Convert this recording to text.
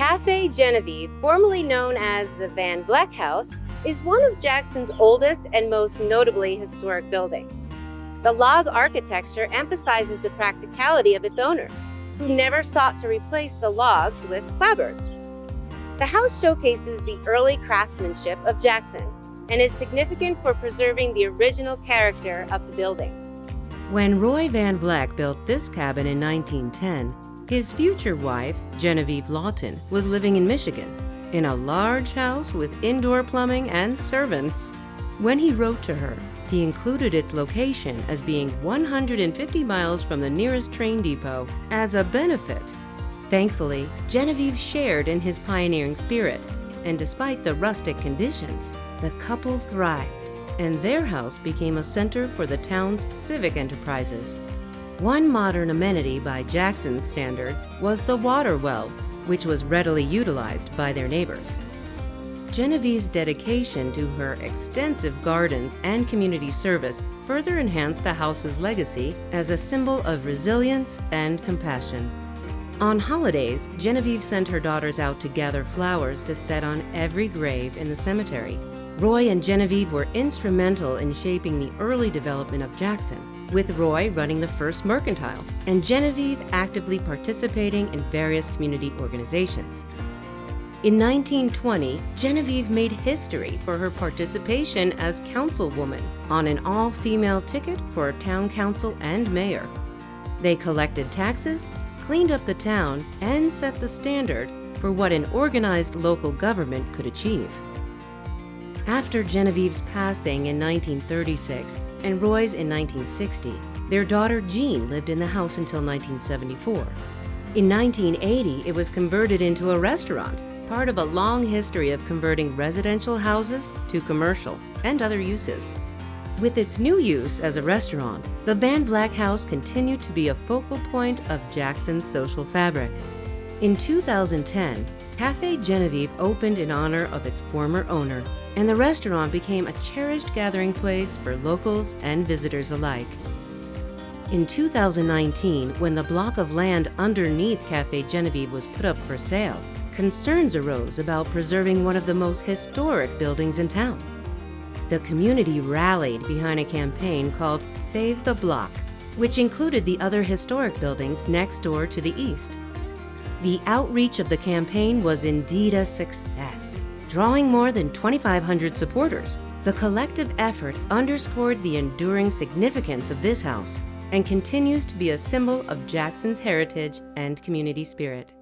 Cafe Genevieve, formerly known as the Van Vleck House, is one of Jackson's oldest and most notably historic buildings. The log architecture emphasizes the practicality of its owners, who never sought to replace the logs with clapboards. The house showcases the early craftsmanship of Jackson and is significant for preserving the original character of the building. When Roy Van Vleck built this cabin in 1910, his future wife, Genevieve Lawton, was living in Michigan, in a large house with indoor plumbing and servants. When he wrote to her, he included its location as being 150 miles from the nearest train depot as a benefit. Thankfully, Genevieve shared in his pioneering spirit, and despite the rustic conditions, the couple thrived, and their house became a center for the town's civic enterprises. One modern amenity by Jackson's standards was the water well, which was readily utilized by their neighbors. Genevieve's dedication to her extensive gardens and community service further enhanced the house's legacy as a symbol of resilience and compassion. On holidays, Genevieve sent her daughters out to gather flowers to set on every grave in the cemetery. Roy and Genevieve were instrumental in shaping the early development of Jackson, with Roy running the first mercantile and Genevieve actively participating in various community organizations. In 1920, Genevieve made history for her participation as councilwoman on an all-female ticket for town council and mayor. They collected taxes, cleaned up the town, and set the standard for what an organized local government could achieve. After Genevieve's passing in 1936 and Roy's in 1960, their daughter Jean lived in the house until 1974. In 1980, it was converted into a restaurant, part of a long history of converting residential houses to commercial and other uses. With its new use as a restaurant, the Van Vleck House continued to be a focal point of Jackson's social fabric. In 2010, Cafe Genevieve opened in honor of its former owner, and the restaurant became a cherished gathering place for locals and visitors alike. In 2019, when the block of land underneath Cafe Genevieve was put up for sale, concerns arose about preserving one of the most historic buildings in town. The community rallied behind a campaign called Save the Block, which included the other historic buildings next door to the east. The outreach of the campaign was indeed a success, drawing more than 2,500 supporters. The collective effort underscored the enduring significance of this house and continues to be a symbol of Jackson's heritage and community spirit.